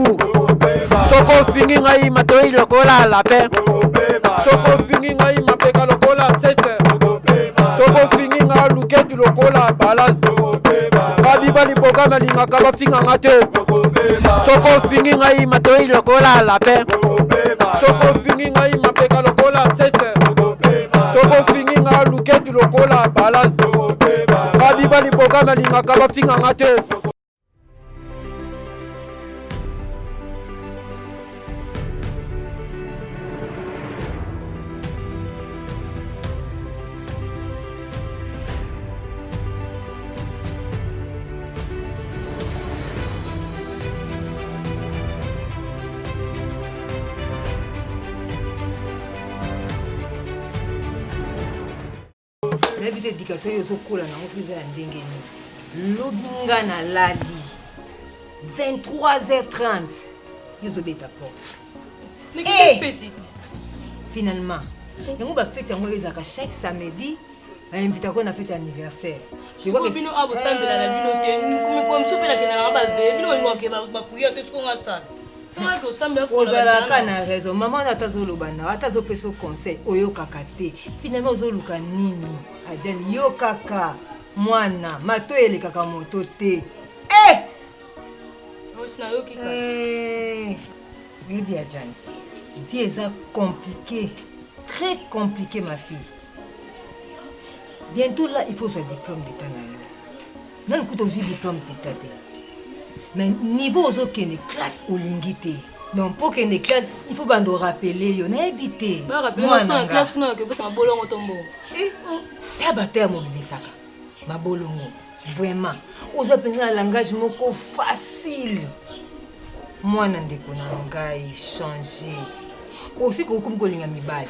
Lubu. Soko fingi ngai matoi lokola lapin. Soko fingi ngai mapeka lokola 7. Soko fingi ngai luketi lokola balance. Babiba liboka malingaka bafinga ngate. Soko fingi ngai matoi lokola lapin. Soko fingi ngai mapeka lokola 7. Soko fingi ngai luketi lokola balance. Babiba liboka malingaka bafinga ngate. L'habitude d'éducation est au cool, on fait un dingue. L'obinga na lali. 23h30. Ils obéissent ta porte. Mais quelle petite. Finalement, nous va fêter chaque samedi. Invite à quoi on a fait anniversaire. Je vois que bino abo samedi la bino mais comme ça pela kena ba ve bino ngwa ke ba kuya te ko ngasa. Fama ko samedi afo la kana raison. Maman na tazolo bana, atazo peso conseil oyo kakate. Finalement ozoluka nini? Ajani yo kaka mwana mato ele kaka moto te. Osna yo kika. Bibi Ajani. Vie est compliqué, très compliqué ma fille. Bientôt là, il faut ce diplôme d'état. Non, il faut aussi diplôme d'état. Mais niveau aux autres classe au lingité. Donc pour qu'il y ait des classes, il faut nous rappeler, on a évité. Bah rappeler moi dans la classe qu'on a que ça bolongo tombo. Tabater mon bébé ça. Ma bolongo. Vraiment. Aux autres un langage moko facile. Moi n'andeko nangai changer. Aussi que comme kolinga mibali.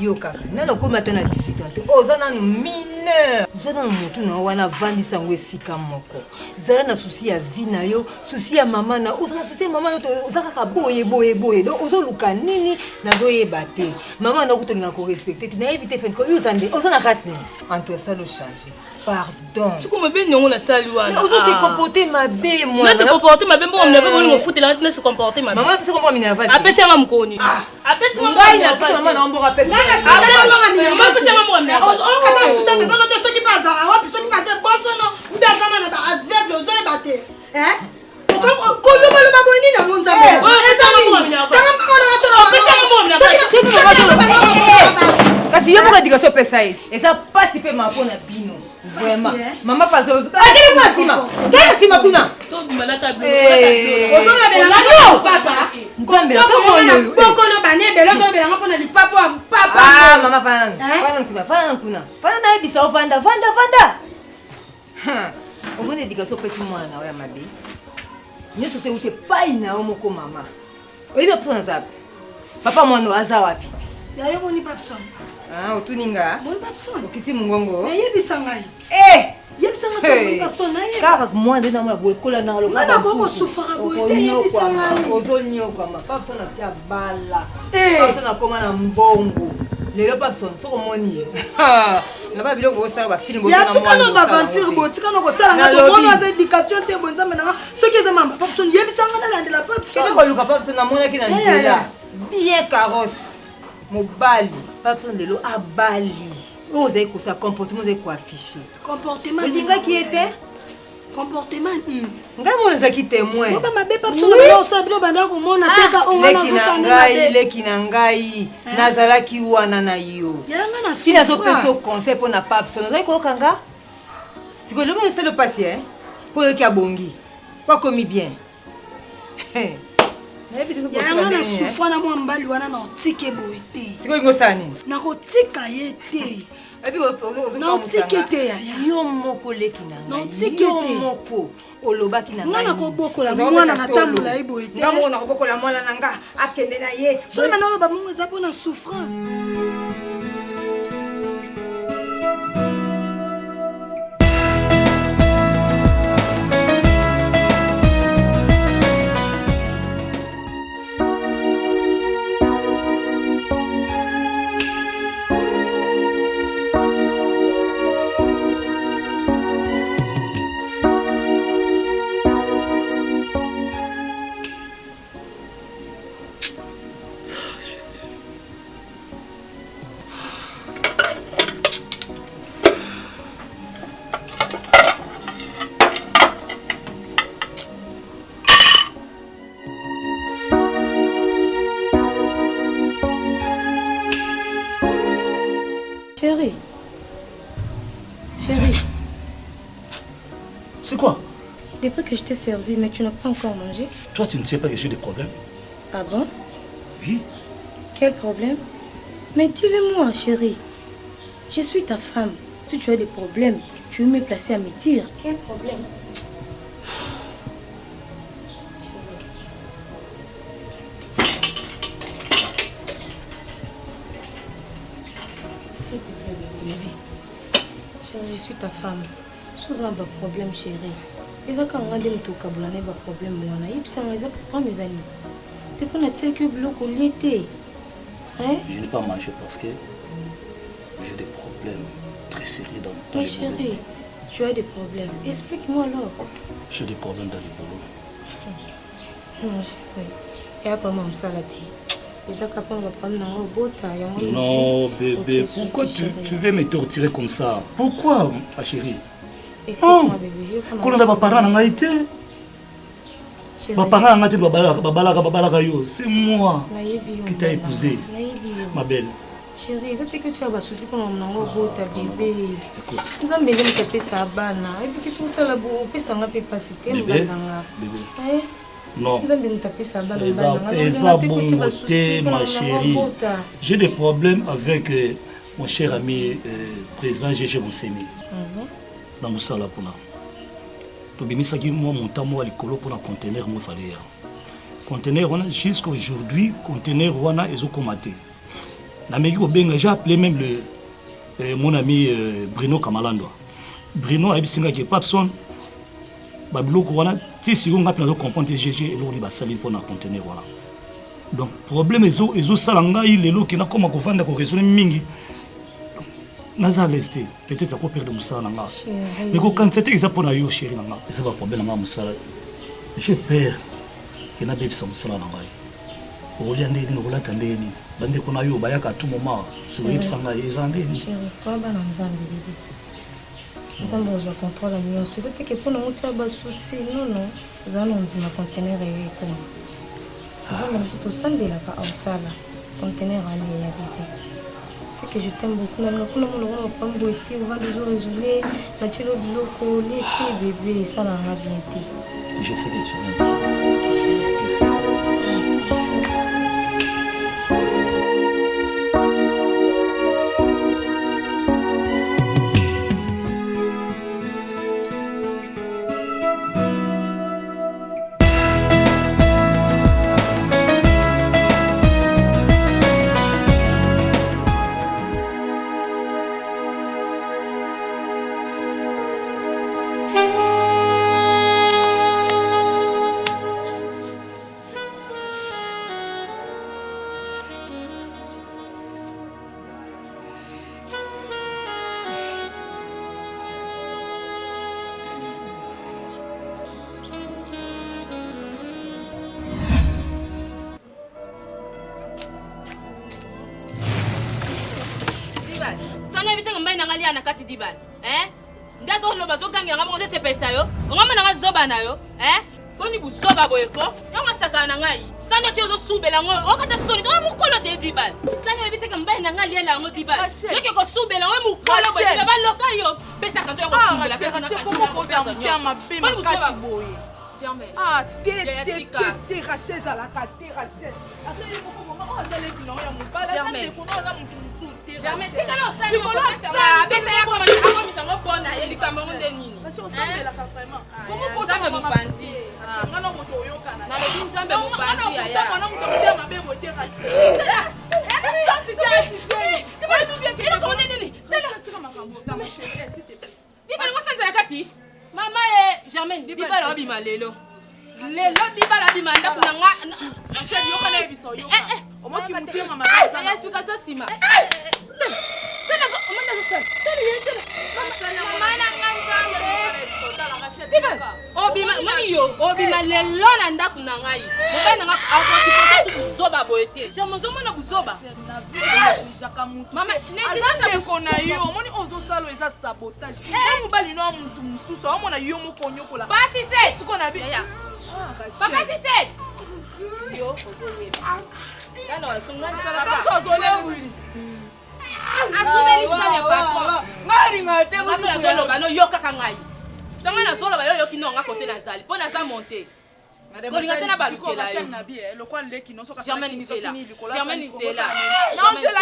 Yo kaka. Nano ko matana 18 ans. Ozana no mineur. Zana mutu na wana vandisa ngwe sika moko. Zala na souci ya vie na yo, souci ya mama na. Ozana souci mama na ozaka ka boye. Donc ozo luka nini na zo yebate. Mama na kutolinga ko respecter. Tu na éviter fait ko yuzande. Ozana rasne. Entre ça le changer. Pardon. C'est comme bien non la salle wana. Ozo se comporter ma bé moi. Non se comporter ma bé bon on ne veut pas foutre là se comporter ma bé. Maman se comporter minerva. Apesi nga mkoni. Apesi nga ngai na pesa mama na mbora pesa. Apesi nga mama. O kana susende ko to soki paza. Wa soki paza boso no. Mbazana na ba aveugle ozo ebate. Ko lo ba boni na monza bo. Tanga mama na tolo. Apesi nga mama. Kasi yo moko dika so pesa yi. Eza pasi pe mapona bino. Vraiment. Maman pas ozo. Akele kwa sima. Kele sima kuna. So malata blo. Ozo na bela no papa. Nzambe akomono. Bokolo bane belo zo bela ngapona lipapo papa. Ah mama fana kuna. Fana na ebisa ovanda. Omone dika so pesi mwana na oya mabe. Nyeso te ute pai na omoko mama. Oyiba psona zapi. Papa mwana aza wapi? Ya yo boni papson. Ah, otuninga. Boni papson. Okiti mungongo. Ya yebisa ngai. Yebisa ngai so boni papson na ye. Kaka mwana na mwana bokola na lo. Ngana ko sufara boite yebisa ngai. Ozonyo kama. Papson asia bala. Papson akoma na mbongo. Lelo papson soko moni ye. Na ba biloko osala ba film ya tikano ba aventure bo tikano ko sala ngato mono za éducation te bonza mena soki eza mamba papson yebisa ngana landela papson. Kete ko luka papson na mona ki na nzela. Bien carrosse. Mobali. Papson lelo abali. Osez que ça comportement de quoi afficher. Comportement. Le dinga qui était comportement. Ngai mona za ki témoin. Oba mabe papson na o sabilo banda ko mona teka onga na kusanga mabe. Leki na ngai nazala ki wana na yo. Yanga na sina so peso conseil pour na papson. Ngai ko kanga. Si que le monde c'est le patient pour le ki abongi. Pas commis bien. Yanga na souffra na mwa mbali wana na otike boye te. Siko ngo sani. Na kotika ye te. Ebi na otike te ya. Yo moko leki na ngai. Na otike te. Yo moko olobaki na ngai. Ngana ko bokola mwana na tambula ye boye te. Ngamo na ko bokola mwana na nga akende na ye. So na loba mungu eza pona souffrance. Chérie. Chérie. C'est quoi? Depuis que je t'ai servi, mais tu n'as pas encore mangé. Toi, tu ne sais pas que j'ai des problèmes? Ah bon? Oui. Quel problème? Mais dis-le-moi, chérie. Je suis ta femme. Si tu as des problèmes, tu veux me placer à me dire. Quel problème? S'il te plaît, bébé. Chérie, je suis ta femme. Sous un problème, chérie. Les gens qui ont des problèmes, mes amis. Tu peux pas que bloc au l'été. Hein? Je n'ai pas mangé parce que j'ai des problèmes très sérieux dans Mais le boulot. chérie, tu as des problèmes. Explique-moi alors. J'ai des problèmes dans le boulot. Non, chérie. Et après, moi, ça l'a dit. Les gens qui ont des problèmes, Non, bébé, pourquoi tu veux me torturer comme ça? Pourquoi, ma chérie? Écoute-moi, bébé. Quand on a des parents en Haïti, c'est moi qui t'ai épousé, ma belle. Chérie, c'est que tu as des soucis pour ta bébé. Écoute. Nous avons besoin de taper ça à Bana. Et puis, qu'est-ce que ça la boue? Puis, ça n'a pas passé. Bébé. Non. Nous avons besoin de taper ça à Bana. Eza bongoté, ma chérie. J'ai des problèmes avec mon cher ami président Gégé Monsemi. Dans mon salon pour là. Tu bénis ça qui moi mon temps moi les colos pour un conteneur moi fallait. Conteneur on a jusqu'à aujourd'hui conteneur on a ils ont commenté. L'Amérique au Benga j'ai appelé même mon ami Bruno Kamalando. Bruno a dit que Papson bablo on a si on a plein de comprendre GG et l'on va salir pour un conteneur voilà. Donc problème ils ont salanga il est là qui n'a comment qu'on vendre qu'on résoudre mingi. Naza lesté peut-être qu'on perd de moussa nanga mais quand c'était exemple pour yo chérie nanga c'est pas problème nanga moussa j'ai peur que na bébé ça moussa nanga o liande ni ko latande ni bande ko na yo bayaka tout moment sur yeb sanga ezande ni chérie toi bana nzambe bébé nzambe ozo contrôle mi on souhaite que pour nous tu as pas souci non za non ndima conteneur et comme nzambe tout sambe la pa osala conteneur ani ya bébé. C'est que je t'aime beaucoup. On a pas de beauté, on va les résoudre. La télé bloco, les filles, bébé, ça n'a rien été. Je sais que tu m'aimes. Je sais. na kati dibal ndazo lo bazo gangi nga mo se pesa yo ngoma na zoba na yo koni busoba boyeko nga saka na ngai sano tiozo subela ngo okata soni to mukolo te dibal sano ebiteka mbaye na ngali la ngo dibal yoke ko subela ngo mukolo boye ba loka yo pesa ka to ko subela pesa na ko ko perdre ma pe ma kasi boye te rachèze à la carte rachèze après beaucoup moment on a les non ya mobala ça te kono na mutu jamais tingala osali ko pesa pesa ya ko ma misango pona ya likambo nde nini parce on s'en la vraiment comment ko ça me bandi ngana moto oyokana na le nzambe mo bandi ya ngana moto te mabe bote rachèze ça c'était accusé tu vas tout bien que ko nini rachèze kama makambo ta ma chérie s'il te plaît dibala ko sanza kati mama Germaine dibala obima lelo dibala bima ndako na nga rachèze yokana ebiso yo omo ki mutie mama ça ya explication sima tena zo omanda zo sala tena mana nganga dibala obima mami yo obima lelo na ndako na ngai mobana nga akosipoka su zoba boete jamozo mona kuzoba mama neza kona yo omoni ozo salo eza sabotage mobali no muntu mususu omona yo moko nyokola basi se tuko na bi papa si set yo ozo yeba kana wasungani papa ozo le asubeli sale patron ngari ngate ngasola toloba no yoka kangai tanga na zoloba yo yoki no nga côté na zali pona za monter kolinga tena balukela yo Germaine Nzela Nzela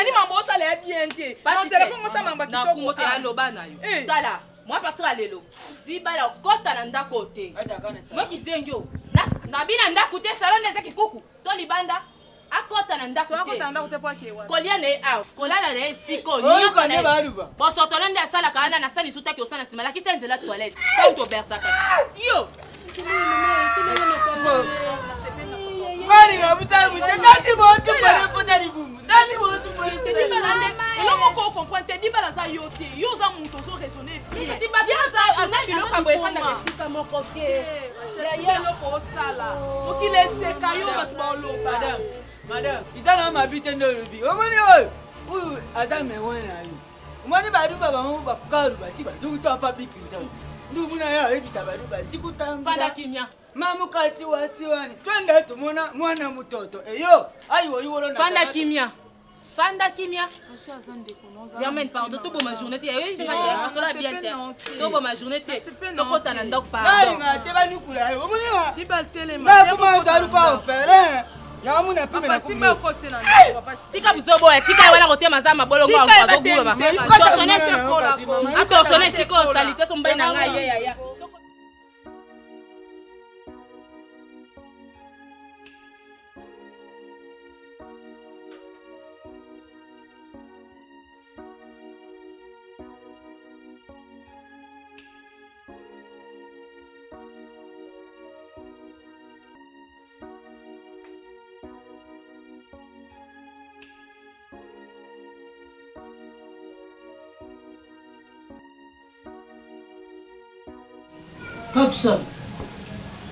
ni mambo osala ya bien te Nzela ko mosa mamba kitoko na kumote ya loba na yo tala moi partir à lelo di bala kota na ndako te moi kizengyo na bina ndako te salon ezaki kuku to libanda akota na ndako te akota na ndako te kwa kewa kolia ne a kolala ne siko nyonso ne bosotola nde asala kana na sali sutaki osana sima la kisa Nzela toilette comme to bersaka yo Mari ngabuta buta tandi botu pare pota libumu tandi botu pare te balande elo moko comprendre te bala za yote yo za muto so raisonner ti ba bien ça azali no kabo efanda kesika moko ke ya yo ko sala to ki laisse kayo batu ba oloba madame itana mabite ndo lobi omoni oyo azali mewona yo omoni badu baba mo bakukaru bati badu tapa bikinja ndumuna ya ebita badu bati kutamba panda kimya Mamu kati watiwani twende tumona mwana mtoto eyo ayo yoro na Fanda kimia Germaine pardon to ma journée te yo je ngata asola bien te to ma journée te to kota na ndako pardon ngate banukula yo omoni wa libaltele ma kuma zaru fa ofere ya muna pime na simba koti na ndako papa tika buzobo tika wana kotema za mabolongo wa kwa gulo ba attention siko salite so mbai na ngai ya Papsa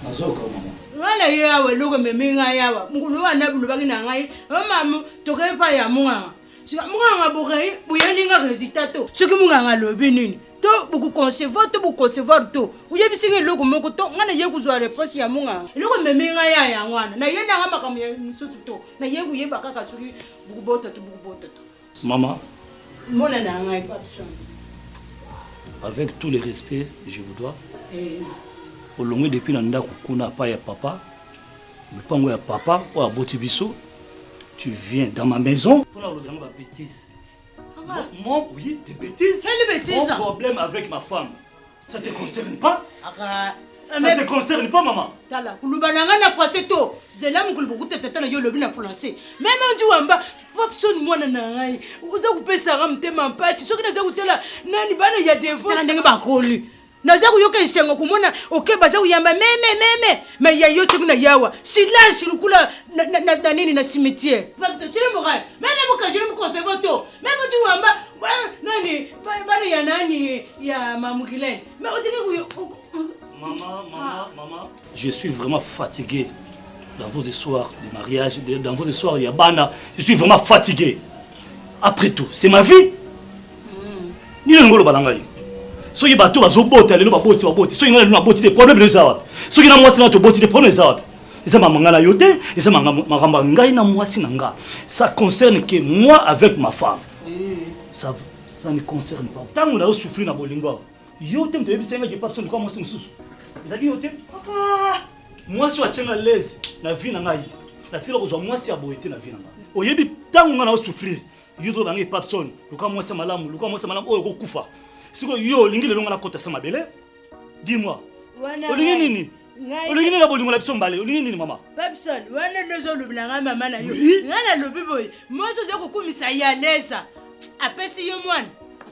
nazoka mama wala yawe lugo meminga yawa mukulu wana bulu bagina ngai mama toke pa ya munga sika munga bokai buyelinga resultato soki munga lobi nini to buku concevoir to buku concevoir to uyebisinga lugo moko to ngana ye kuzwa réponse ya munga lugo meminga ya ngwana na yena ngama kamya misusu to na ye kuyeba kaka soki buku bota to maman mona na ngai papsa avec tout le respect je vous dois au long depuis nanda kuna pa ya papa mais pas ya papa ou à Botibiso tu viens dans ma maison pour la regarder ma bêtise moi oui des bêtises quelle bêtise mon problème avec ma femme ça te concerne pas ça te concerne pas maman tala kulubananga na français to zela mukulubuku tete na yo lobi na français même on dit wamba Popson mwana na ngai uza kupesa ngamtema mpasi soki naza kutela nani bana ya divorce ndenge bakoli naza kuyoka isengo kumona okay baza kuyamba meme mais ya yote kuna yawa silence lukula na nini na cimetière Popson tire moral même muka jiri mukonserve to même tu wamba nani bana ya nani ya mamukilene mais otini maman je suis vraiment fatigué dans vos histoires de mariage, dans vos histoires de Yabana, je suis vraiment fatigué. Après tout, c'est ma vie. Ni le ngolo balangai. So yi bato bazo bota lelo baboti. So yi ngala na boti des problèmes les arabes. So yi na mwasi na to boti des problèmes les arabes. Eza mangana yote, eza mangamba ngai na mwasi nanga. Ça concerne que moi avec ma femme. Ça ne concerne pas. Tant on a souffert na bolingo. Yote mto yebisenga je pas personne comme moi mususu. Ezaki yote. Moi je suis à l'aise na vie na ngai na tilo ko moi si aboyete na vie na ngai oyebi tango ngana souffrir yodo bangi papson luka moi sa malamu oyo ko kufa siko yo lingi le longa na kota sa mabele dis-moi olingi nini olingi na bolingo la biso mbale olingi nini mama papson wana lezo lubinanga mama na yo ngana lobi boy moi so zako kumisa ya leza apesi yo mwana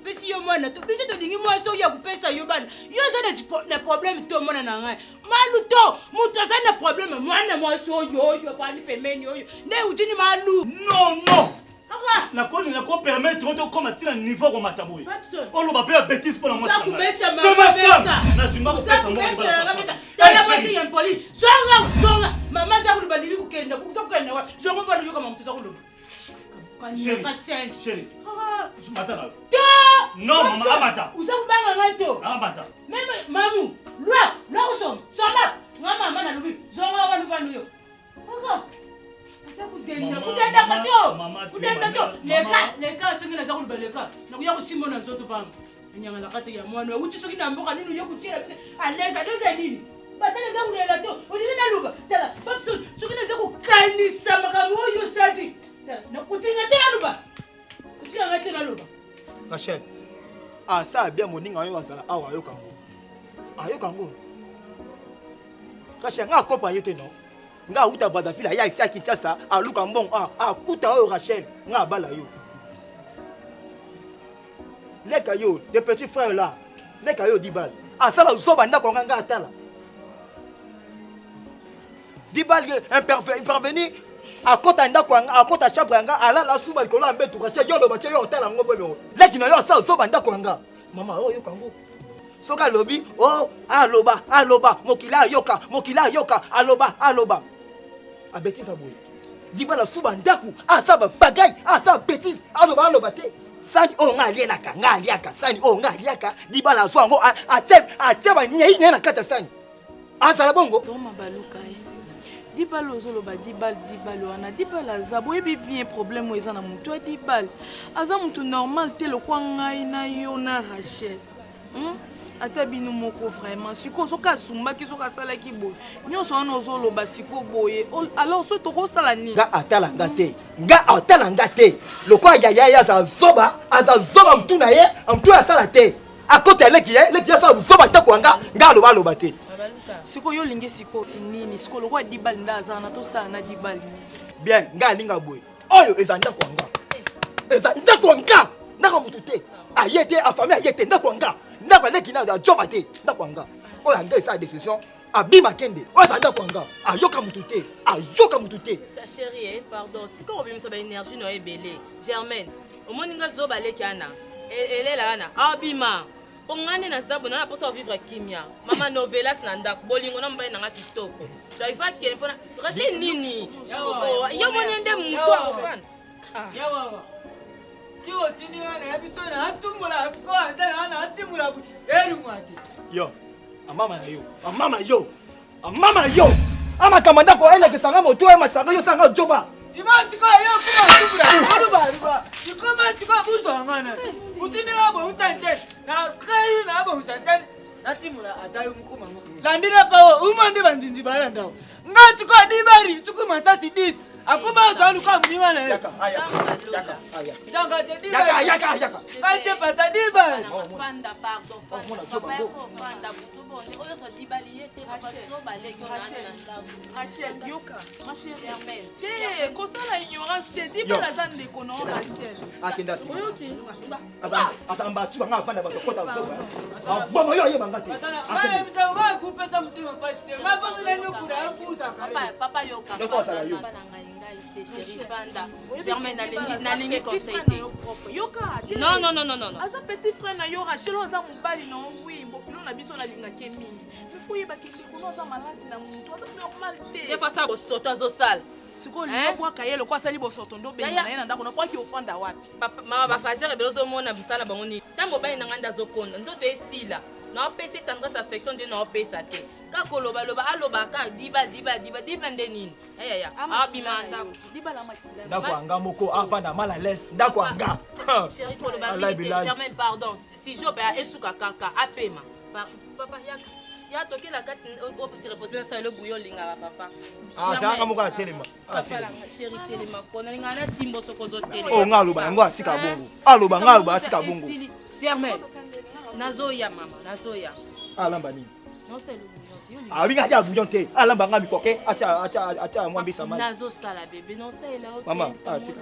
pesi yo mwana to biso to dingi mwaso ya kupesa yo bana yo za na problème to mwana na ngai malu to mutu za na problème mwana mwaso yo bani femeni yo ne ujini malu non na ko permettre to comme tina niveau ko mataboy on lo ba pe bêtise pour la moi c'est ma pesa na zuma ko pesa mo ba tala mwasi ya poli zonga mama za kulibadili kukenda kukenda wa zonga bana yo kama mtu za kuloba Chérie, Matana. Non, maman, amata. Vous avez pas ngato. Amata. Même maman, là où sommes. Soma. Maman, mana lubi. Zonga wa luba nuyo. Oga. Asa ku kutenda kato. Kutenda to. Leka soki naza kuluba leka. Nakuya kusimba na nzoto pamba. Nyanga na kati ya mwana. Uti soki na mboka nini yo kutira aleza nini? Basa naza kulela to. Ulile na luba. Tala, papso soki naza kukanisa makambo yo sati. Tala, na kutinga tena luba. Kutinga tena luba. Rachel. Ah ça bien moninga yo wasala awa yo kango. Ayo kango. Rachel nga accompagner te non. Nga uta Brazzaville ya ici à Kinshasa à Lukambon kuta yo Rachel nga bala yo. Les cailloux, des petits frères là, les cailloux d'Ibal. Ah ça là où soba ndako nga atala. D'Ibal intervenir à côté ndako à côté chambre nga ala la suba likolo ambetu Rachel yo lo batie yo hôtel ngo bobo. Les qui na yo ça soba ndako nga. Mama yo kango. Soka lobi oh aloba mokila yoka aloba a bêtise aboy diba la suba ndaku asaba bagay asaba bêtise aloba te sani o ngaliaka sani o ngaliaka diba la zwango ateba nyei na kata sani asala bongo toma baluka dibal ozoloba dibal wana dibal aza boyebi bien problème eza na mutu ya dibal aza mutu normal te lokwa ngai na yo na Rachel ata bino moko vraiment siko soka sumbaki soka salaki boye nyonso wana ozoloba siko boye alors so tokosala nini nga atalanga te lokwa yaya azazoba mtu na ye mtu asala te akota leki asala zoba ntako nga aloba te siko yo lingi siko tinini siko lokwa dibal nda aza na tosala na dibal bien nga alinga boye oyo eza ndako nga ndako mutu te ayete afami ayete ndako nga ndako leki na joba te ndako nga oyo anga esa décision abima kende oyo eza ndako nga ayoka mutu te ta chérie pardon tika obimisa ba énergie no ebele Germaine omoni nga zoba leki ana elela ana abima ongane na sabu na poso vivre kimia mama novelas na ndako bolingo na mbaye nanga kitoko daiva kene pona Rachel nini yo monyende muto afana yawa Yo tini wana yabitona atumula ko andana na atimula erumati yo mama yo ama kamanda ko ele ke sanga moto e masanga yo sanga joba imati ko yo kuma aluba ikoma tika buzo ngana utini wabo utanje na kai na wabo utanje atimula adayo mukuma ngo landira pawo umande bandindi balanda ngati ko dibari tukuma tati dit akuma zalu ka mniwa na yaka janga de diba yaka kanje pata diba panda pardon panda butubone oyo so dibali yete paso baleki na ndabu Rachel yoka ma chérie Germaine te kosala ignorance te dibala za ndeko no Rachel akenda si oyo te atamba tu nga afanda ba kota soba bomo yo yebanga te akenda mtawa kupeta mtima pasite ngapa mnene kura kuza papa yoka Germaine nalingi conseil yoka non aza petit frère na yo Rachel aza mobali na oui bokilo na biso nalingaki mingi mifuye bakende kuno aza maladi na muntu aza normal te ye fasa bosoto azosala siko libwaka ye lokwa asali bosoto ndo benga na ye na ndako na kwaki ofanda wapi mama bafazere belozomona mosala bango nini ntango mobali na ngai ndazokonda nzoto esila naopesa tendresse affection nde naopesa te kaka olobaloba alobaka diba nde nini ayaya abima ndako ndako anga moko avanda mal à l'aise ndako anga chéri koloba Germaine pardon si jobe esuka kaka apema papa yaka ya tokela kati opesi reposer na le bouillon linga papa zanga moko atelema chéri telema kona linga na simbo sokozo tele o ngaloba yango atika bongo aloba atika bongo Germaine nazoya mama nazoya alamba nini non c'est le bouillon abinga ya bouillon te alamba nga mikoke acha mwambisa mali nazo sala bébé non c'est là maman atika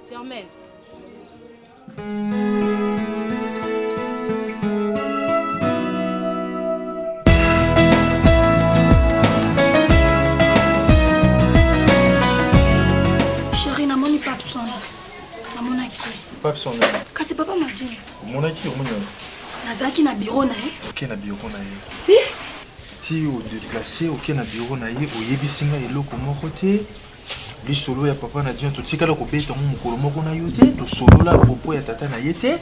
Germaine chérie namoni papsona namonaki papsona kasi papa madini omonaki omoni nazalaki na bureau na ye oke na bureau na ye ti odeplace oke na bureau na ye oyebisi nga eloko moko te lisolo ya papa na dino totikala kobeta ngo mokolo moko na yo te tosolola popo ya tata na ye te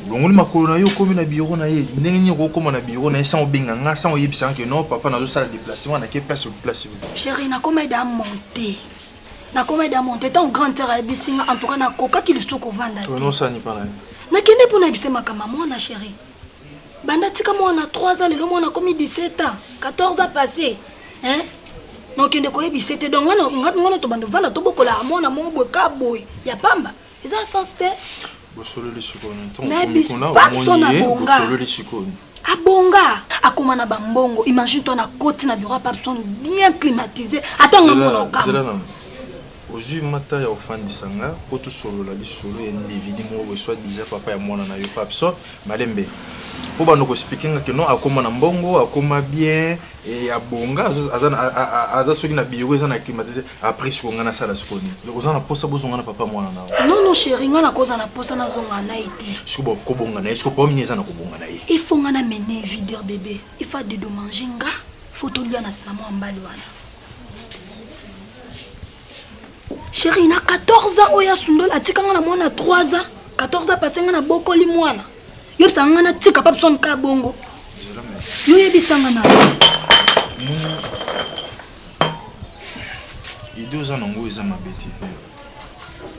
longoli makolo na yo okomi na bureau na ye ndenge nini okokoma na bureau na ye sans obenga nga sans oyebisa nga ke non papa nazosala déplacement nake place odeplace chérie nakoma eda monte na koma da monter tant grande terre bisinga en tout cas na koka qu'il soit kovanda non ça ni pas là na kende pour na bise makama mwana chérie banda tika mwana 3 ans lelo mwana komi 17 ans 14 ans passé hein non kende ko yebi c'était donc ngana to bando vanda to bokola mwana mo boy ka boy ya pamba eza sens te bosolo le sikoni ton komona bosolo le sikoni abonga akoma na bambongo imagine toi na côte na bureau papson bien climatisé attends mon cas aujourd'hui mata ya ofandisanga po to solo la lisolo ya individu mo soit déjà papa ya mwana na yo papson malembe po bano ko speaking que non akoma na mbongo akoma bien et abonga aza soki na bureau eza na climatisé après ce qu'on a sala sikoni ozana posa bozonga na papa mwana na non chérie ngana koza na posa na zonga na été est-ce que bon ko bonga na est-ce que pas mineza na ko bonga na il faut ngana mener vider bébé il faut dédommager nga faut to lia na salamo ambali wana chérie na 14 ans oya sundol atika ngana mwana 3 ans 14 ans passé ngana bokoli mwana yo sanga na tika papson ka bongo yo yebisanga na et 2 ans ngo eza mabeti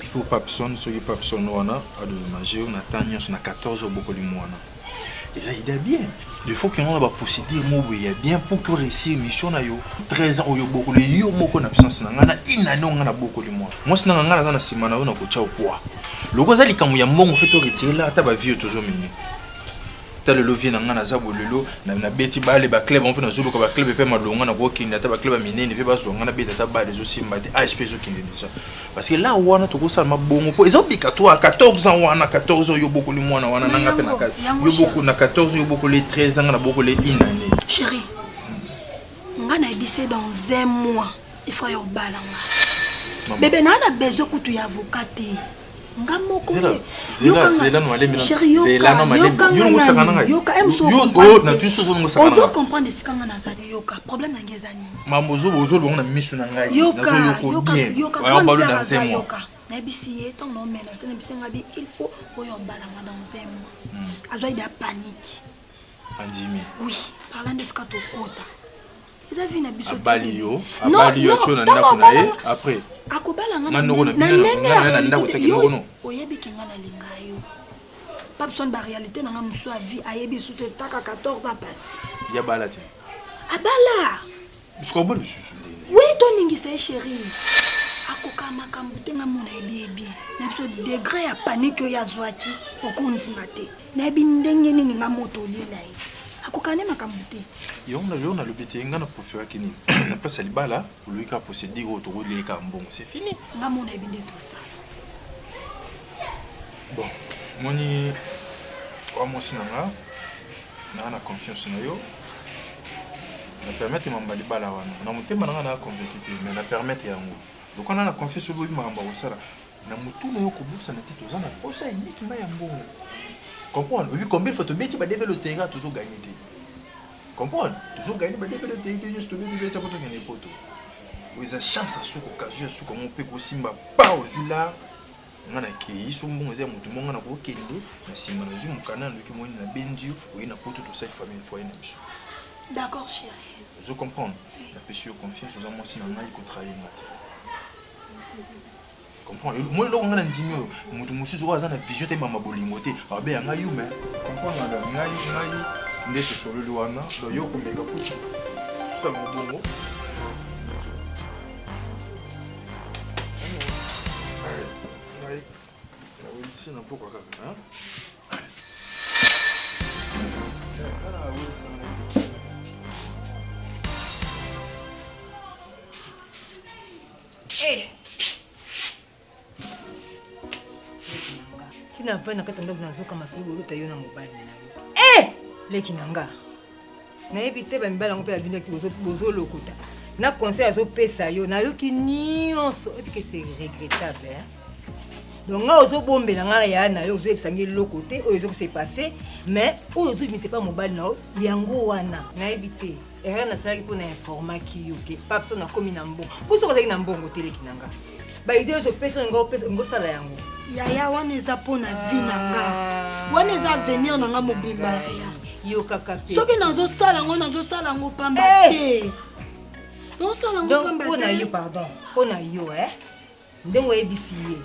il faut papson soki papson wana adommager on attend sur na 14 ans bokoli mwana et ça il est bien il faut que on va procéder mo ya bien pour que réussir mission na yo 13 ans oyo bokoli yo moko na puissance na ngana ina no ngana bokoli moi sina ngana za na sima na yo na ko tcha kwa loko za likamu ya mbongo fait to retirer là ta ba vieux tozo mini le levier na ngana za bolelo na beti bale ba club on peut na zulu ko ba club pe malonga na ko kinda ta ba club minene pe ba zonga na beta ta ba les aussi mbate HP zo kinda déjà parce que là wana to ko sala mabongo po ils ont dit 14 ans wana 14 ans yo beaucoup le mwana wana nanga pe na 4 yo beaucoup na 14 yo beaucoup les 13 ans na beaucoup les une année chérie ngana ebissé dans un mois il faut y balanga bébé na besoin kutu ya avocat ngamoko zela no ale mina zela no male yo ngo sakana ngai yo na tu sozo ngo sakana ozo comprendre sikanga na zali yoka problème na ngezani mamozo bozo bongo na misu na ngai nazo yoko bien wa balu dans un mois na bisi yeto no mena sene bisenga bi il faut oyo balanga dans un mois azo ida panique andimi oui parlant de ce que to kota vous avez na biso abali yo tuna ndako na ye après akobala ngana na ndako te kilo no oyebi kinga na linga yo papson ba réalité na ngamuso a vie ayebi sute taka 14 ans passé ya bala te abala bisko bolo susu ndene oui to ningi c'est chérie akoka makambo te ngamona ebi na biso degré ya panique ya zwaki okondi mate na bi ndenge nini ngamoto lela ye akokane makambo te yo na le bete ngana profera kini na pas libala uluika procéder auto leka mbongo c'est fini ngamona ebinde tout ça bon moni wa mosinanga na confiance na yo na permettre mamba libala wana na mutema nga na convaincu mais na permettre yango donc on a la confiance au mamba osala na mutu no yokobusa na tito zana osa iniki mba ya mbongo comprendre oui combien faut te mettre ba développer le terrain toujours gagner te comprendre toujours gagner ba développer le terrain juste te mettre pour gagner poto oui ça chance à sous occasion sous comme on peut kosimba pas au jula ngana ke iso mbongo za mutu monga na ko kende na simba na zu mukana ndoki moni na bendio oui na poto to sa famille foyer na biso d'accord chérie je comprends la péché confiance aux amants si na ngai ko travailler matin comprends moi lo ngana nzimyo mutu mususu waza na vision te mama bolingo te abe yanga yume comprends na ngai ndete solo liwana do yo ko meka kuchi sa mbongo ngai na wisi na poko kaka hein Eh. Tina vana kata ndako nazoka masulu oluta yo na mobali na yo. Eh! Leki nanga. Na yebi te ba mibala ngope ya bino ki bozo lokuta. Na conseil azo pesa yo na yo ki nyonso et que c'est regrettable hein. Donc nga ozo bombela nga ya na yo ozo ebisangi lokote ozo se passer mais ozo mi c'est pas mobali na yo yango wana. Na yebi te. Erreur na salaki pour na informer ki yo ke papso na komi na mbongo. Buso kozaki na mbongo te leki nanga. Ba idée zo pesa ngo sala yango. Yaya wana eza pona vie nanga. Wana eza avenir nanga mobimba yaya. Yo kaka pe. Soki nazo sala ngo pamba te. Non sala ngo pamba te. Pona yo pardon. Pona yo ndenge oyebisi ye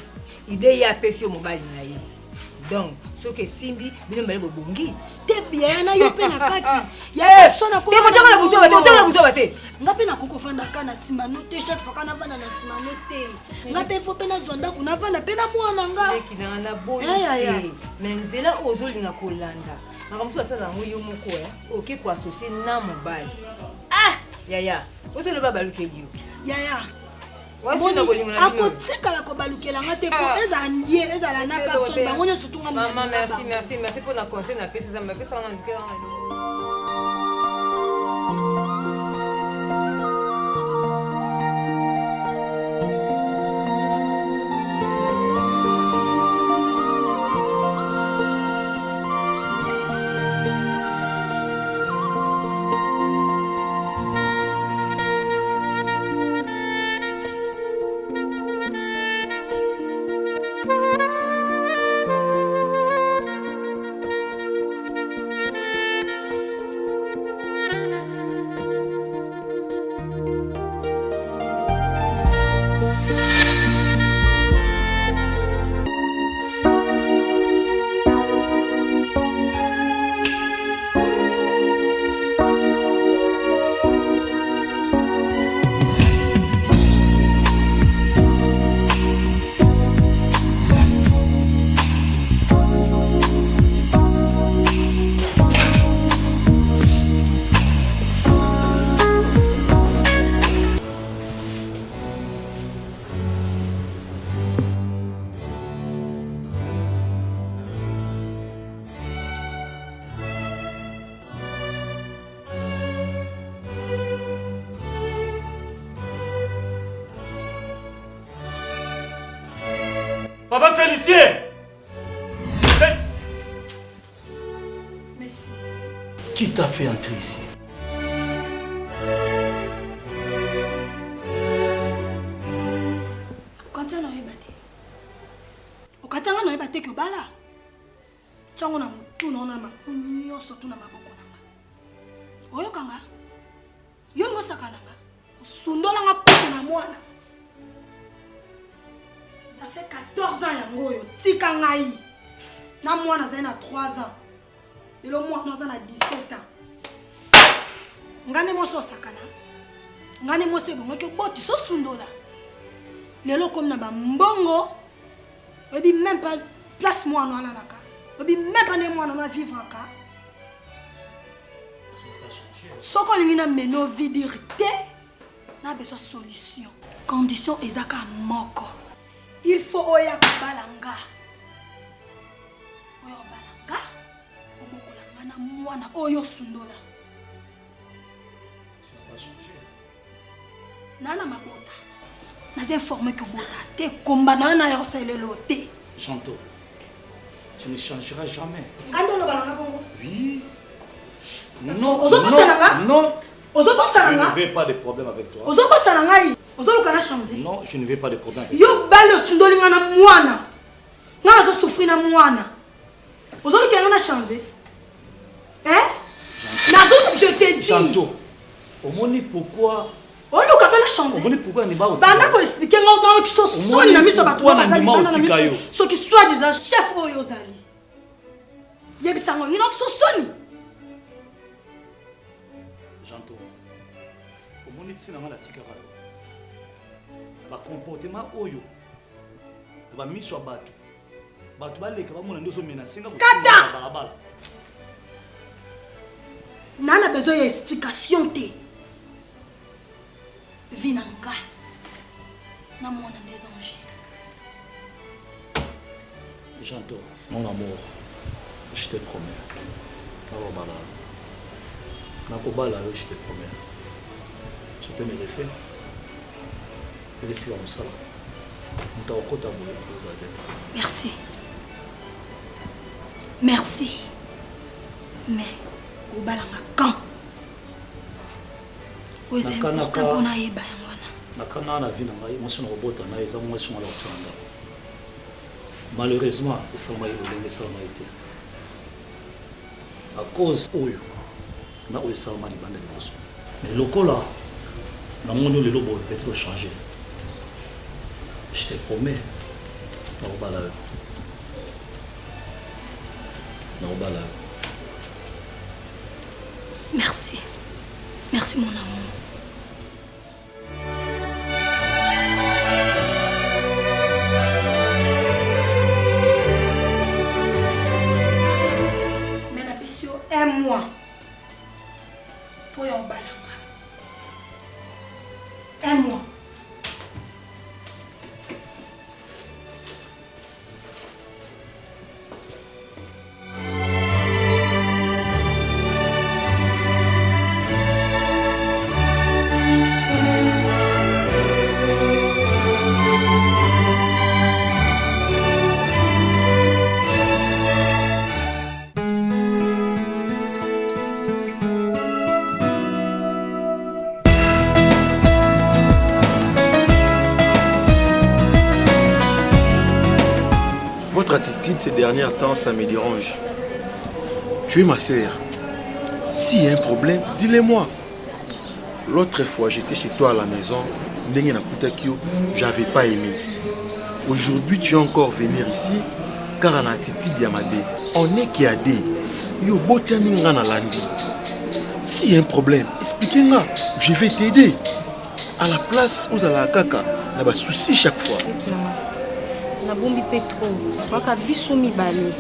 ide ye apesi yo mobali na ye donc soki esimbi bino mbale bobongi te bien na yo mpe na kati ya persona kotanga na buzoba te nga mpe nakoko vandaka na nsima no te chaque fois kana vanda na nsima no te nga mpe fo mpe nazwa ndako navanda mpe na mwana nga ekinanga na boyi te na nzela oyo ozolinga kolanda makambo mosusu asala yango yo moko oke koasocie na mobali yaya ozoloba balukeli yo yaya akotikala kobalukelanga te po ezala na personne bango nyonso tunga merci mpona conseil na pesi eza mapesaka na lukelanga Papa Félicien! Qui t'a fait entrer ici? Okatanga na yebate ke bala. Chango na mutu na ma nyonso tu na maboko nanga. Oyokanga? Yo ngo sakananga. Osundola nga kutu na mwana. Ça fait 14 ans yango yo tika ngai. Na mwana za na 3 ans. Lelo mwana za na 17 ans. Ngane mo so sakana. Ngane mo se bongo ke boti so sundola. Lelo comme na ba mbongo. Obi même pas place moi non alaka. Obi même pas ne moi non vivre aka. Soko lingina meno vidirité. Na besoin solution. Condition ezaka moko. Il faut oya balanga. Oya balanga. Obokolanga na mwana oyo sundola. Tu n'as pas changé. Nana mabota. N'a informé que bota. Te combat nana ya selelo te. Chanto. Tu ne changeras jamais. Ngando balanga bongo. Oui. Non. Non. Non. Je ne veux pas de problème avec toi. Non, je ne veux pas de problème avec toi. Yo balo sundoli ngana mwana. Ngana zo souffrir na mwana. Ozolo ke ngana changer. Hein? Na zo je te dis. Chanto. Omoni pourquoi? Olo ka bana changer. Omoni pourquoi ni ba o. Bana ko expliquer ngana ki so soni na miso ba to ba ni bana na miso. So ki soit déjà chef oyo zali. Yebisa ngo ngino ki so soni. J'entends. Au moins, tu n'as pas la tika. Le comportement oyo. Va mis sur bateau. Bateau va les cabanes, on a menacé. Kata. Nana besoin d'explication te. Vinanga. Na mona des anges. J'entends. Mon amour, je te promets. Nakobala, je te promets. Tu peux me laisser. Je suis comme ça. Merci. Merci. Mais, au balanga quand? Vous êtes important qu'on aille bayangwana. Nakana na vie na ngai, moi je robota na eza moi sur la tanda. Malheureusement, ça m'a été ça m'a été. À cause oyo na oyo ça m'a libanda liboso. Mais lokola na moni le lobo peut-être changer. Je te promets. Merci. Merci mon amour. Mais la question un mois pour y en balanga. Un mois. Votre attitude ces derniers temps, ça me dérange. Tu es ma sœur. S'il y a un problème, dis-le-moi. L'autre fois, j'étais chez toi à la maison, j'avais pas aimé. Aujourd'hui, tu es encore venir ici, car en attitude Yamade, on est qui a dit. Yo botaninga na landi. S'il y a un problème, expliquez-moi. Je vais t'aider. À la place, vous allez à caca, n'a pas souci chaque fois. Nabombi Petro, waka biso mibale.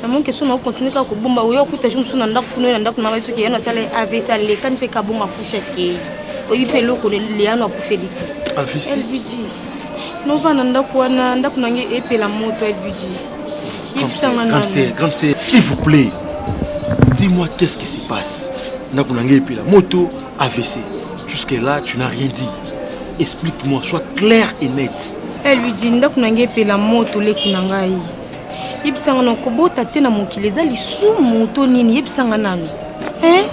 Na mon question na continuer ka ko bomba oyo kuta jumsu na ndako kuno na ndako na biso ke yana sale AVC le kan pe ka bomba kusha ke. Oyi pe loko le yana ku felite. AVC. LBG. No va na ndako na ndako na nge epe la moto LBG. Comme c'est, s'il vous plaît. Dis-moi qu'est-ce qui se passe. Ndako na nge epe la moto AVC. Jusque là, tu n'as rien dit. Explique-moi, sois clair et net. Elle lui dit ndako na nge pe la moto leki na ngai. Yebisanga na kobota te na mokili eza lisumu moto nini yebisanga nanu. Hein?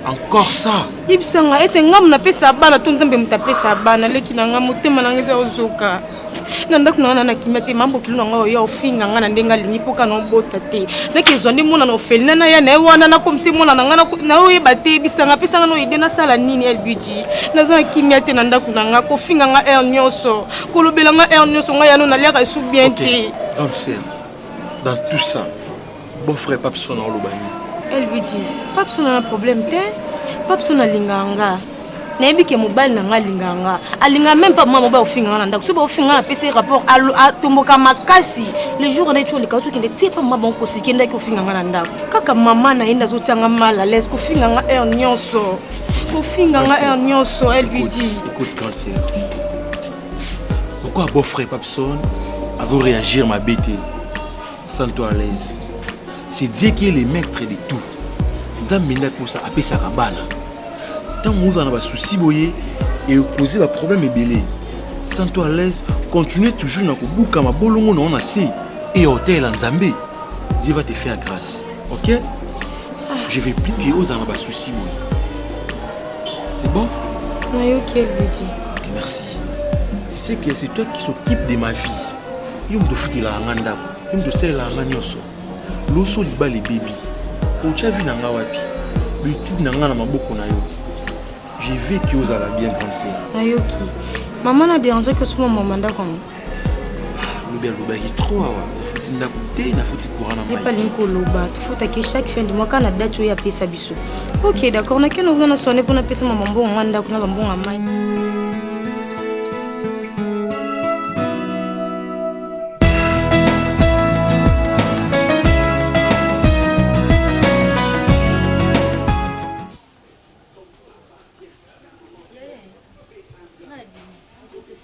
Encore ça. Yebisanga ese ngam na pesa bana to nzambe mutapesa bana leki na nga motema na ngeza ozoka. Na ndako na na kimate mambo kilo na nga yo ofinga nga na ndenga lingi poka na obota te. Leki zonde mona na ofelina na ya na wana na komsi mona na nga na oyeba te yebisanga pesa nga no ide na sala nini LBG. Na za kimate na ndako na nga ko finga nga nyonso. Ko lobela nga nyonso nga ya no na leka sou bien te. Grande sœur. Dans tout ça, bon frère Papson a l'obani. Elle lui dit, Papson a un problème, Papson a linganga. N'aimé que mon bal n'a linganga. Alinga même pas moi, mon bal au finger en andak. Si vous fingez un PC rapport à Tomoka Makasi, le jour où on est tous les cas, qui ne tire pas ma bonne cause, qui n'est qu'au finger en andak. Kaka maman n'a une autre mal à l'aise, qu'au finger en nyonso. Qu'au finger en nyonso, elle lui dit. Écoute, grande sœur. Pourquoi bon frère Papson a voulu réagir ma bête? Sens-toi à l'aise. C'est Dieu qui est le maître de tout. Dans minute pour ça, après ça rabana. Tant que vous avez un souci et causer un problème est belé. Sens-toi à l'aise. Continuez toujours dans le bouc comme un bolongo non assez et hôtel en Zambie. Dieu va te faire grâce. Ok? Je vais plus que vous avez un souci. C'est bon? Oui, ok, elle lui dit. Ok, merci. Tu sais que c'est toi qui s'occupe de ma vie. Il me faut la nganda. Il me sert la nganyoso. L'osso liba les bébés. Ocha vu nanga wapi. Le titre nanga na maboko na yo. Je veux que vous allez bien comme ça. Ayoki. Maman n'a dérangé que ce moment mandat comme. Le bien loba est trop awa. Faut nda côté na faut courant na. Il pas l'inko loba. Faut que chaque fin de mois quand la date où payer sa biso. OK, d'accord. Na keno ngana sonner pour na payer maman bon nganda kuna bon amai.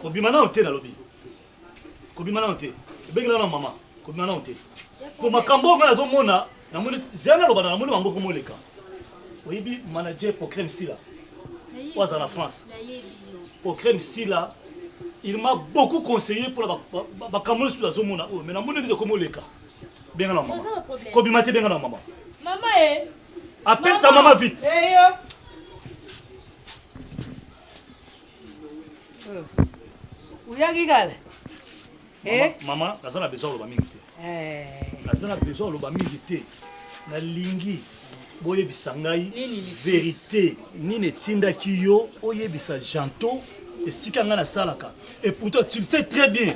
Kobimana onte na lobi. Kobimana onte. Bengela na mama. Kobimana onte. Pour makambo nga nazo mona na moni zena loba na moni mango ko moleka. Oyibi manager pour Crème Sila. Oza na France. Pour Crème Sila, il m'a beaucoup conseillé pour la bakambo sur la zomona. Oh mais na moni de ko moleka. Bengela na mama. Kobimate bengela na mama. Maman appelle ta maman vite. Uyagigala. Maman, nazana besoin de mingi te. Nazana besoin de mingi te. Na lingi boye bisangai vérité ni ne tinda kiyo oye bisa janto Et si tu as salaka, et pour toi, tu le sais très bien,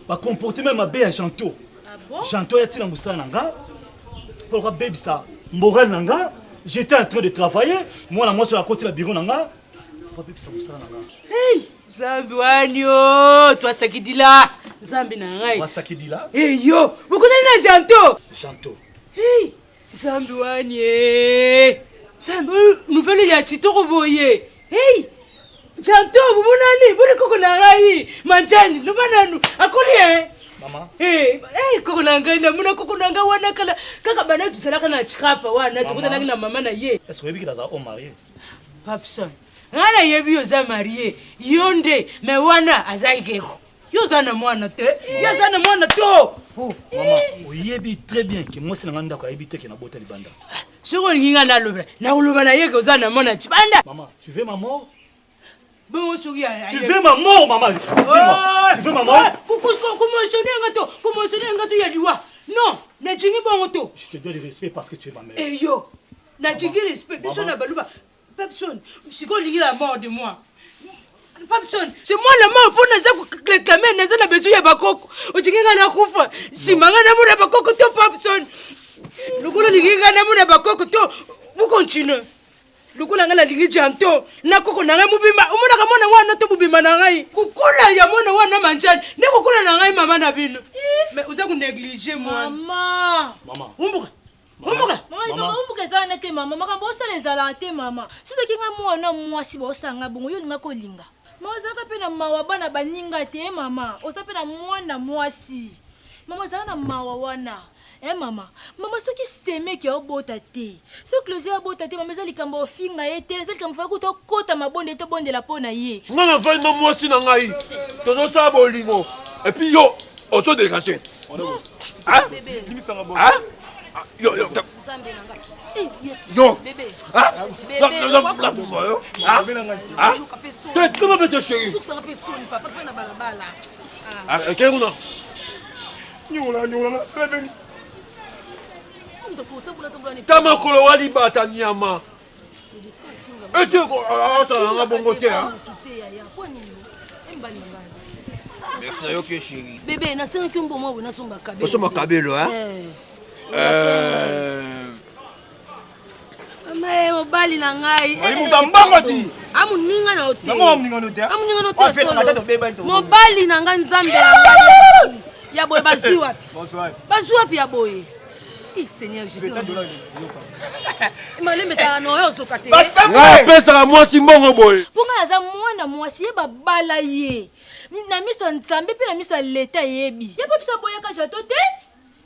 va comporter même ma belle à Janto. Ah bon? Janto est il en moussa nanga. Pourquoi baby ça? Moral nanga. J'étais en train de travailler. Moi sur la côté de la bureau nanga. Pourquoi baby ça moussa nanga? Hey, Zambi wanyo, toi sakidila. Zambi nangai. Moi sakidila. Hey yo, vous connaissez na Janto? Janto. Hey, Zambi wanye. Zambi, nouvelle ya chitoko boye. Hey. Janto, bubunani, buri koko nangai, manjani, nubananu, akuli Mama. Hey, koko nangai na muna koko nangai wana kala, kaka bana tu salaka na chikapa wana, tu kuta na mama na ye. Est-ce que vous avez dit homme marié? Papson, ngana yebi yo za marié, yonde, me wana azaigeko. Yo za na mwana te, yo za na mwana to. Maman, vous yebi très bien que moi c'est nganda ko yebi te que na bota libanda. Soko nginga na loba, na uloba na yeke za na mwana chibanda. Maman, tu veux ma mort? Bon, tu veux ma mort, maman? Tu veux ma mort? Comment ya liwa? Non, na jingi bongo to. Je te dois le respect parce que tu es ma mère. Eh yo, na jingi respect. Biso na baluba. Papson, siko lingi la mort de moi. Papson, c'est moi la mort pour na réclamer na na besoin ya bakoko. O jingi na kufa. Simanga na muna bakoko to Papson. Lokolo lingi na muna bakoko to. Vous continuez. Lukula ngala lingi Janto na koko nanga mubima umona ka mwana wana to mubima na ngai kukula ya mwana wana manjani ne kukula na ngai mama na bino mais uza ku négliger moi mama umbuka mama umbuka sana te mama makambo osala ezala te mama sisa kinga mwana mwasi bosanga bongo yo linga kolinga mozaka pe na mawa bana baninga te mama osa pe na mwana mwasi mama zana na mawa wana. Eh maman soki seme ki obota te. So closer obota te maman zali kamba ofinga ete, zali kamba fa kuto kota mabonde te bonde la pona ye. Ngana vai na mwasi na ngai. Tozo sa bolingo. Et puis yo, oso dégager. Hein? Hein? Yo. Yo. Bébé. Ah. Ah. Comment peut-être chérie? Tout ça peut sonner papa, tu fais na balabala. Ah, qu'est-ce qu'on a? Nyola, c'est bien. Tama kolo wali bata nyama. Ete ko ata nga bongo te ha. Merci yo ke chérie. Bébé, na senga kyombo mo na somba kabelo. Somba kabelo hein? Mais mobali na ngai. Ai mutambako di. Amuninga na hotel. Namo amuninga no hotel. Amuninga no hotel. Mobali na ngai nzambe na ngai. Ya boy basu wapi? Bonsoir. Basu wapi ya boy? Seigneur Jésus. Malé meta no yo sokate. Nga pesa la mwasi mbongo boy. Ponga za mwana mwasi ye babala ye. Na miso nzambe pe na miso leta yebi. Ya papisa boya ka jato te?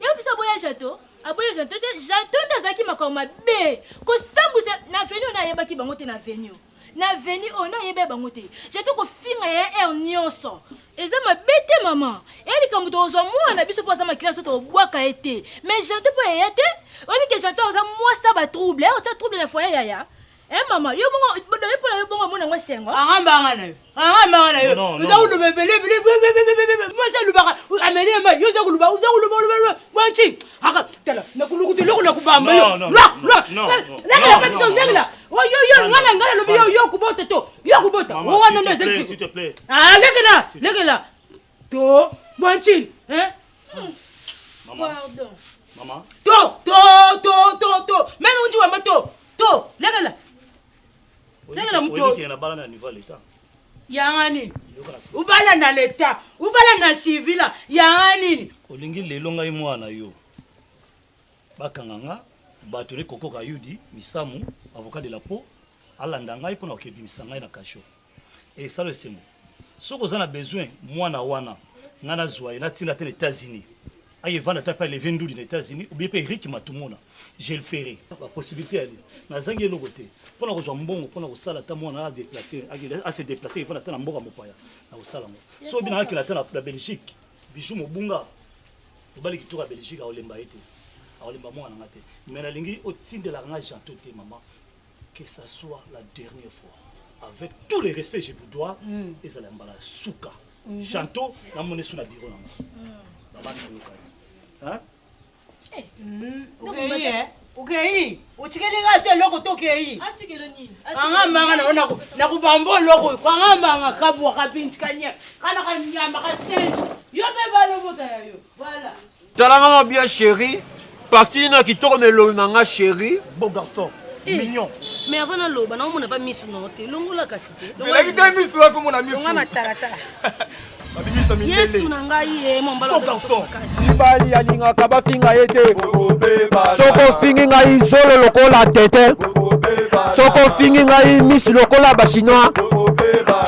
Ya papisa boya jato? Aboya jato te? Jato ndazaki makoma be. Ko sambuze na venu na yeba ki bango te na venu. Na venu ona yeba bango te. Jato ko finga ya nyonso. Eza mabete mama. Eli kamuto ozwa mwana biso poza makila soto obwaka ete. Mais Janto po yete. Obi ke Janto oza mwasa ba trouble. Oza trouble na foyer yaya. Mama, yo bongo bodo yo pona yo bongo mona ngwasengo. Angamba ngana yo. Uza uluba bele. Mwasa luba. Ameni ma yo za uluba. Mwanchi. Aka tala nakulukuti loko nakubamba yo. Nagla. Yo ngala lobi yo kubota to. Yo kubota. Wana ndo zeki. S'il te plaît. Ah, legela. To, Mwanchi, Pardon. Maman. To. Même on dit wa mato. To, legela. Legela muto. Qui est na bala na niveau l'état. Yangani. Ubala na l'état. Ubala na civila. Yangani. Olingi lelo ngai mwana yo. Bakanganga batole koko kayudi misamu avocat de la peau alanda ngai pona okebimisa ngai na kasho. Et ça le semo. Si vous avez besoin, moi, je suis aux États-Unis. Je vais aller les 22 aux États-Unis, ou bien Eric m'a tout le monde. Je le ferai. La possibilité est là. Je vais côté. Pour nous rejoindre bon, pour nous saler, à déplacer, à se déplacer, il faut attendre un bon mopaya. Na usala mo. So bien que la Belgique, bijou mo bunga. Vous bali ki toka Belgique a olemba été. A olemba mo na ngate. Mais la lingi au tin de la rangage Janto te maman. Que ça soit la dernière fois. Avec tous les respects que je vous dois, et ça l'emballa souka. Janto, na mon sous la bureau na. Hein? okei uchikeleka te loko tokei angambanga nakubamba loko kwangambanga kabwa kapinchi kanya kana kanyama kasenji yo be balobota yayo voilà talanga bien chéri parti na kitoko melo nanga chéri beau garçon mignon mais avant na loba na mona pas misu no te longola kasite mais la kita misu ko mona misu ngama taratara abimisa mindele yesu na ngai ye mon balo garçon ibali alingaka bafinga ye te soko fingi ngai zolo lokola tete soko fingi ngai misi lokola bachinois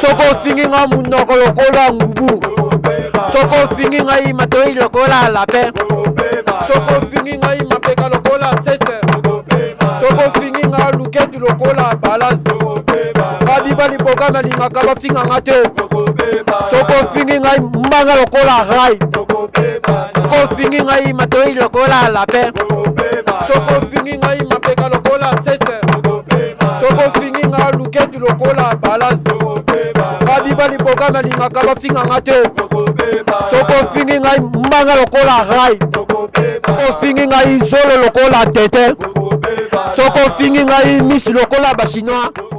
soko fingi ngai munoko lokola ngubu soko fingi ngai matoi lokola lapin soko fingi ngai mapeka lokola 7 soko fingi ngai luketi lokola balance babiba liboka nalingaka bafinga nga te soko fingi ngai mbanga lokola rai soko fingi ngai matoi lokola lapin soko fingi ngai mapeka lokola 7 soko fingi ngai luketi lokola balance babiba liboka nalingaka bafinga nga te soko fingi ngai mbanga lokola rai soko fingi ngai zolo lokola tete soko fingi ngai misi lokola bachinois